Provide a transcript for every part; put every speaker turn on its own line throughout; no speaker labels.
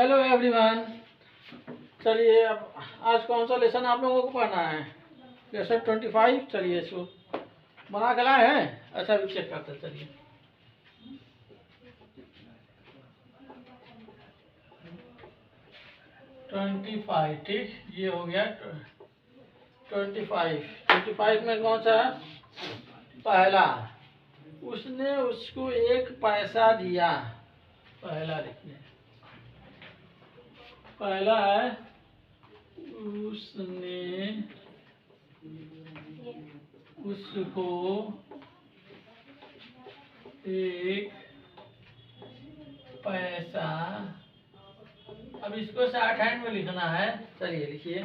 Hello everyone. चलिए अब आज कौन सा लेसन आप लोगों को पढ़ना है? लेसन 25। चलिए इसको बना के लाए हैं। अच्छा अभी चेक करते हैं। चलिए 25। ठीक, ये हो गया 25। 25 में कौन सा है? पहला, उसने उसको एक पैसा दिया। पहला लिखिए, पहला है उसने उसको एक पैसा। अब इसको शॉर्ट हैंड में लिखना है। चलिए लिखिए।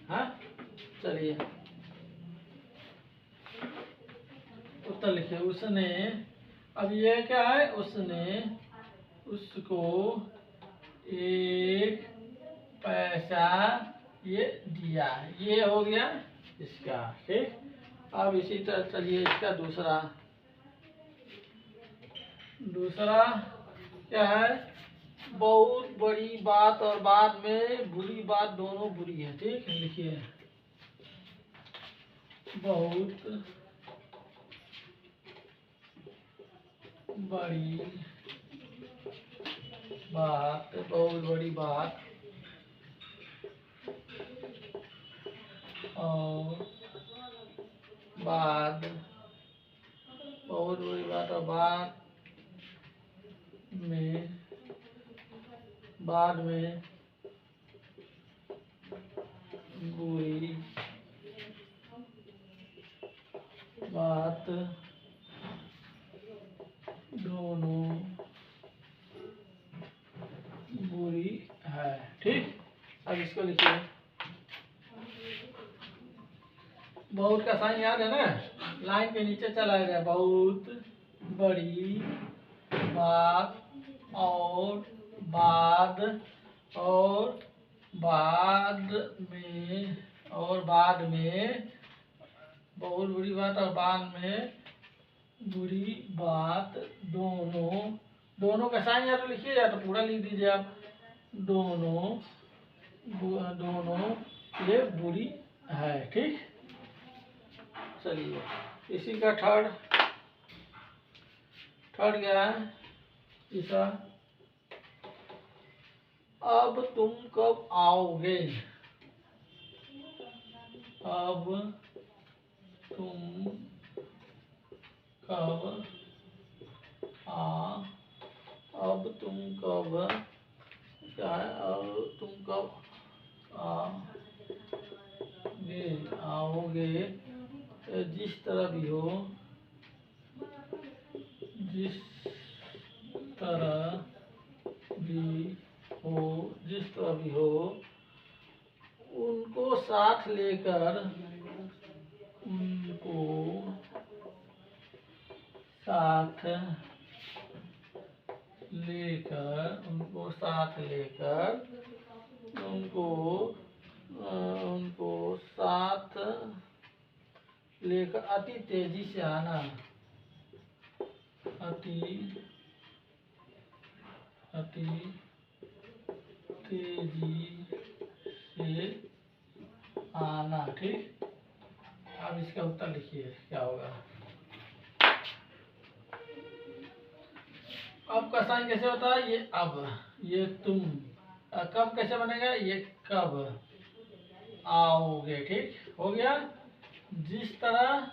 हाँ चलिए उत्तर लिखिए। उसने, अब ये क्या है? उसने उसको एक पैसा ये दिया। ये हो गया इसका। ठीक, अब इसी तरह चलिए इसका दूसरा। दूसरा क्या है? बहुत बड़ी बात और बाद में बुरी बात दोनों बुरी है। ठीक, लिखिए बहुत बड़ी बात, बहुत बड़ी बात और बाद, बहुत बड़ी बात और बाद में बुरी बात दोनों बुरी है। ठीक, अब इसको लिखिए। बहुत का साइन याद है ना? लाइन के नीचे चला गया। बहुत बड़ी बात और बाद और बाद में और बाद में, बहुत बुरी बात और बाद में बुरी बात दोनों। दोनों का साइन या तो लिखिए या तो पूरा लिख दीजिए आप। दोनों दोनों ये बुरी है। ठीक, चलिए इसी का थर्ड गया है तीसरा। अब तुम कब आओगे? अब तुम कब आ अब तुम कब क्या है? अब तुम कब आओगे? जिस तरह भी हो, जिस तरह भी हो, जिस तरह भी हो, उनको साथ लेकर, उनको साथ लेकर, उनको साथ लेकर, उनको उनको साथ लेकर अति तेजी से आना। अति तेजी से आना। ठीक, अब इसका उत्तर लिखिए क्या होगा। अब का साइन कैसे होता है? ये अब, ये तुम। कब कैसे बनेगा? ये कब आओगे। ठीक, हो गया। जिस तरह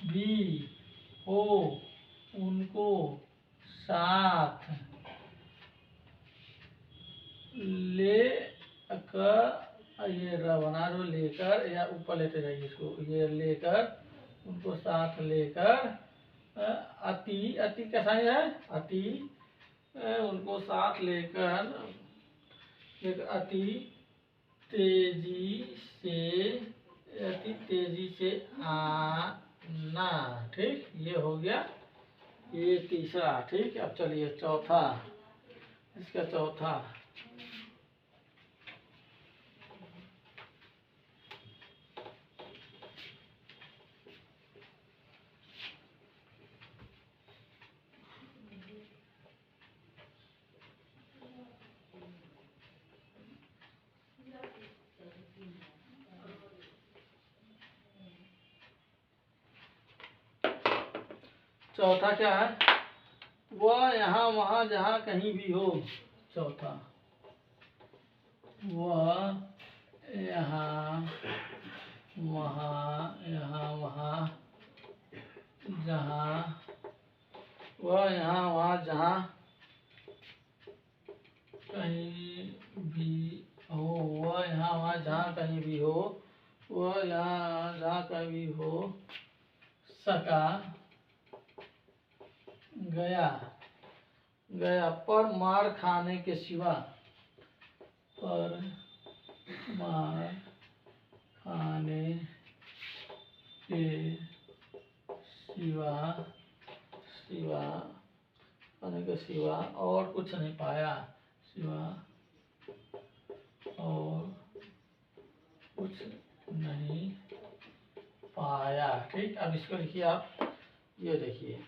भी हो, उनको साथ ले कर, ये र बना दो, लेकर या ऊपर लेते जाइए इसको। ये लेकर, उनको साथ लेकर अति, अति का साइन है अति, उनको साथ लेकर अति तेजी से, अति तेजी से आना। ठीक, ये हो गया ये तीसरा। ठीक, अब चलिए चौथा, इसका चौथा। चौथा क्या है, वह यहाँ वहाँ जहाँ कहीं भी हो। चौथा, वह यहाँ वहाँ जहाँ, वह यहाँ वहाँ जहाँ कहीं भी हो, वह यहाँ वहाँ जहाँ कहीं भी हो, वह यहाँ जहाँ कहीं भी हो सका गया पर मार खाने के सिवा, पर मार खाने के सिवा और कुछ नहीं पाया, सिवा और कुछ नहीं पाया। ठीक, अब इसको लिखिए आप, ये देखिए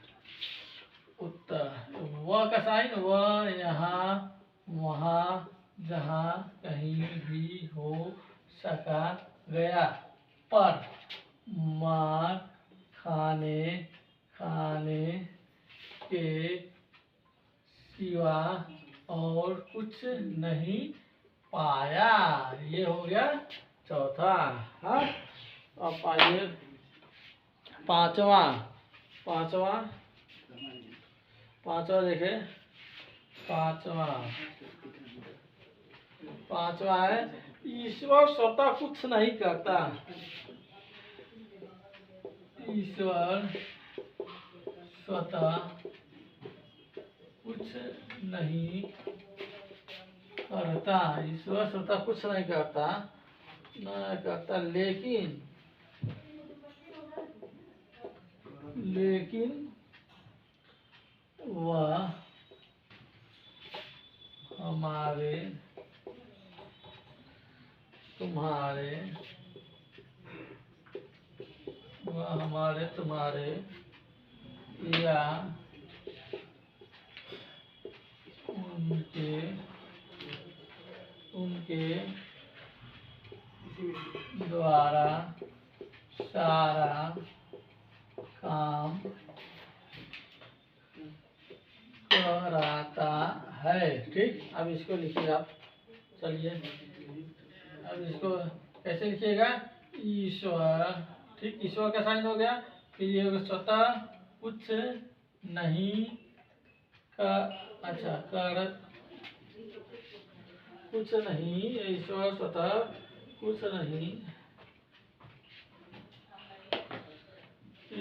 उत्तर, वह का साइन, वह यहाँ वहाँ जहाँ कहीं भी हो सका गया पर मार खाने के सिवा और कुछ नहीं पाया। ये हो गया चौथा। हाँ, अब आइए पांचवा देखे। पांचवा है, ईश्वर स्वतः कुछ नहीं करता। ईश्वर स्वतः कुछ नहीं करता। ईश्वर स्वतः कुछ नहीं करता, लेकिन वह हमारे तुम्हारे या उनके द्वारा सारा काम कराता है। ठीक, अब इसको लिखिए आप। चलिए, अब इसको कैसे लिखिएगा, ईश्वर। ठीक, ईश्वर का साइन हो गया, फिर ये होगा स्वतः कुछ नहीं कुछ नहीं, ईश्वर स्वतः कुछ नहीं,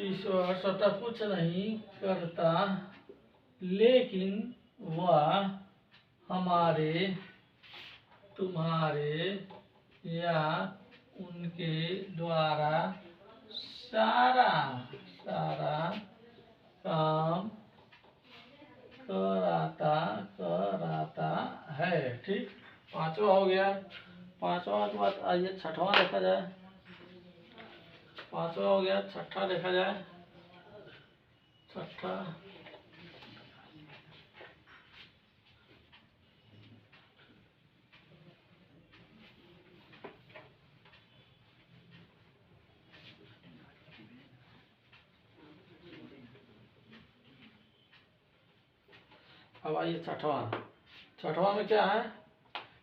ईश्वर स्वतः कुछ नहीं करता, लेकिन वह हमारे तुम्हारे या उनके द्वारा सारा काम कराता है। ठीक, पांचवा हो गया। पांचवा के बाद आइए छठवां देखा जाए। पांचवा हो गया, छठा देखा जाए। छठा, अब आइए छठवां में क्या है,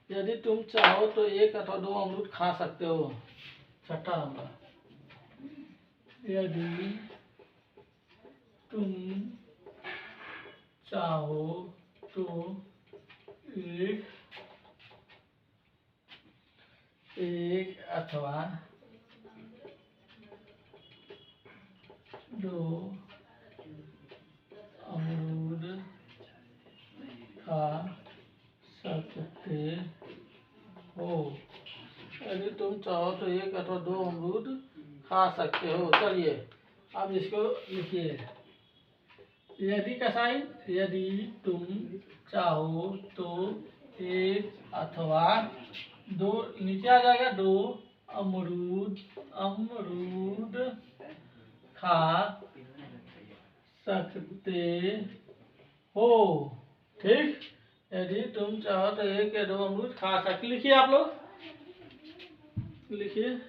यदि तुम चाहो तो 1 अथवा 2 अमरूद खा सकते हो। छठा नंबर, यदि तुम चाहो तो 1 अथवा 2 अमरूद खा सकते हो। यदि तुम चाहो तो 1 अथवा 2 अमरूद खा सकते हो। चलिए, अब इसको लिखिए, यदि का साइन, यदि तुम चाहो तो 1 अथवा 2, नीचे आ जाएगा, 2 अमरूद खा सकते हो। ठीक, यदि तुम चाहो तो 1 या 2 अमरूद खा सकते। लिखिए आप लोग, लिखिए।